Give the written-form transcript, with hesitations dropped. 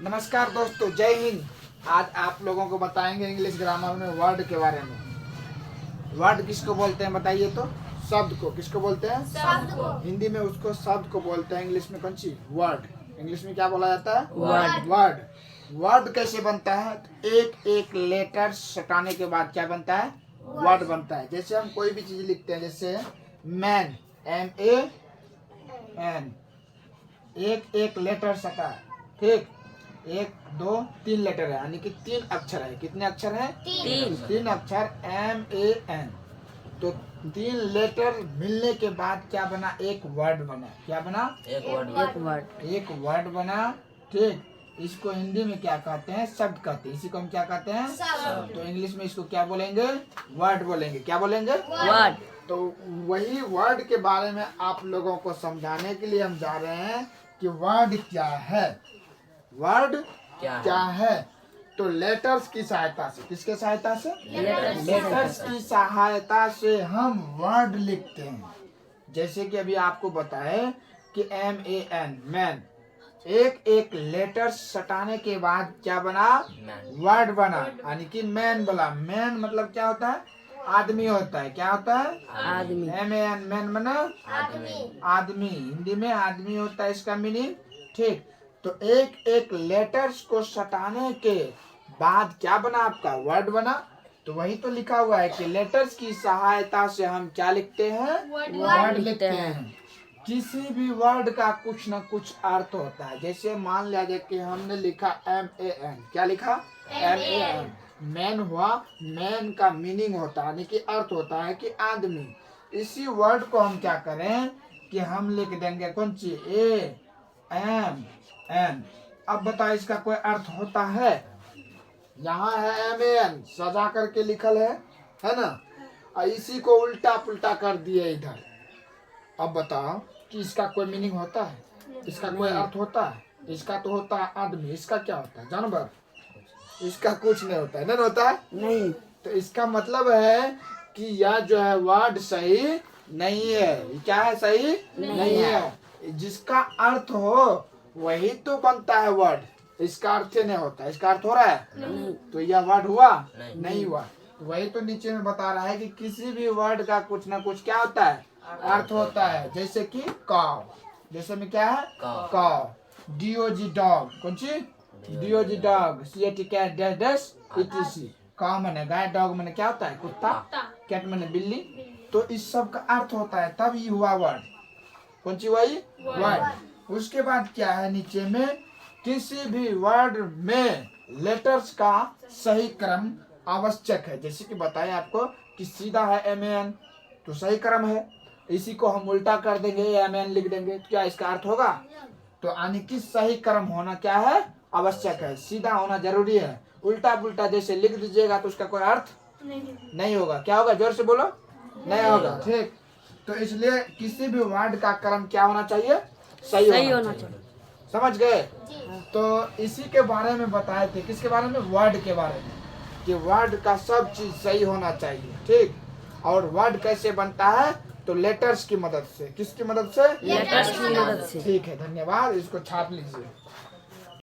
नमस्कार दोस्तों, जय हिंद। आज आप लोगों को बताएंगे इंग्लिश ग्रामर में वर्ड के बारे में। वर्ड किसको बोलते हैं बताइए तो? शब्द को। किसको बोलते हैं? शब्द को। हिंदी में उसको शब्द को बोलते हैं, इंग्लिश में कौन सी? वर्ड। इंग्लिश में क्या बोला जाता है? वर्ड। वर्ड। वर्ड कैसे बनता है? एक एक लेटर सटाने के बाद क्या बनता है? वर्ड बनता है। जैसे हम कोई भी चीज लिखते हैं, जैसे मैन, MAN, एक एक लेटर सटा है, ठीक। 1 2 3 लेटर है, यानी कि 3 अक्षर है। कितने अक्षर है? 3 अक्षर, MAN। तो 3 लेटर मिलने के बाद क्या बना? एक वर्ड बना। क्या बना? एक वर्ड बना, ठीक। इसको हिंदी में क्या कहते हैं? शब्द कहते हैं। इसी को हम क्या कहते हैं? शब्द। तो इंग्लिश में इसको क्या बोलेंगे? वर्ड बोलेंगे। क्या बोलेंगे? वर्ड। तो वही वर्ड के बारे में आप लोगों को समझाने के लिए हम जा रहे हैं कि वर्ड क्या है। वर्ड क्या है? तो लेटर्स की सहायता से, किसके सहायता से? लेटर्स की सहायता से हम वर्ड लिखते हैं। जैसे कि अभी आपको बताए कि MAN, मैन, एक एक लेटर सटाने के बाद क्या बना? वर्ड बना, यानी कि मैन बोला। मैन मतलब क्या होता है? आदमी होता है। क्या होता है? आदमी। MAN, मैन बना आदमी। आदमी। हिंदी में आदमी होता है इसका मीनिंग, ठीक। तो एक एक लेटर्स को सटाने के बाद क्या बना? आपका वर्ड बना। तो वही तो लिखा हुआ है कि लेटर्स की सहायता से हम क्या लिखते हैं? वर्ड लिखते हैं। किसी भी वर्ड का कुछ न कुछ अर्थ होता है। जैसे मान लिया जाए कि हमने लिखा MAN। क्या लिखा? MAN। मैन हुआ। मैन का मीनिंग होता है, यानी कि अर्थ होता है कि आदमी। इसी वर्ड को हम क्या करें कि हम लिख देंगे कौन सी? AMN। अब बताओ इसका कोई अर्थ होता है? यहाँ है MAN सजा करके लिखल है ना? और इसी को उल्टा पुल्टा कर दिए इधर। अब बताओ कि इसका कोई मीनिंग होता है? इसका कोई अर्थ होता है? इसका तो होता है आदमी। इसका क्या होता है? जानवर। इसका कुछ नहीं होता है। नहीं होता है? नहीं। तो इसका मतलब है कि यह जो है वर्ड सही नहीं है। ये क्या है? सही नहीं है। जिसका अर्थ हो वही तो बनता है वर्ड। इसका अर्थ नहीं होता। इसका अर्थ हो रहा है? नहीं। तो यह वर्ड हुआ? नहीं हुआ। तो वही तो नीचे में बता रहा है कि किसी भी वर्ड का कुछ ना कुछ क्या होता है? अर्थ होता है। जैसे कि काव, जैसे में क्या है? काव। DOG डॉग, कौन सी? DOG dog, CAT cat, dash dash ETC। Cow मैंने गाय, डॉग मैंने क्या होता है? कुत्ता, कैट मैंने बिल्ली। तो इस सब का अर्थ होता है, तब ये हुआ वर्ड। कौन सी? वही वर्ड। उसके बाद क्या है नीचे में? किसी भी वर्ड में लेटर्स का सही क्रम आवश्यक है। जैसे कि बताया आपको कि सीधा है MAN, तो सही क्रम है। इसी को हम उल्टा कर देंगे, MAN लिख देंगे, तो क्या इसका अर्थ होगा? तो यानी कि सही क्रम होना क्या है? आवश्यक है। सीधा होना जरूरी है। उल्टा पुल्टा जैसे लिख दीजिएगा तो उसका कोई अर्थ नहीं होगा। क्या होगा? जोर से बोलो। नहीं होगा, ठीक। तो इसलिए किसी भी वर्ड का क्रम क्या होना चाहिए? सही होना चाहिए। समझ गए? तो इसी के बारे में बताए थे। किसके बारे में? वर्ड के बारे में, कि वर्ड का सब चीज सही होना चाहिए, ठीक। और वर्ड कैसे बनता है? तो लेटर्स की मदद से। किसकी मदद से? लेटर्स की मदद से। ठीक है, धन्यवाद। इसको छाप लीजिए।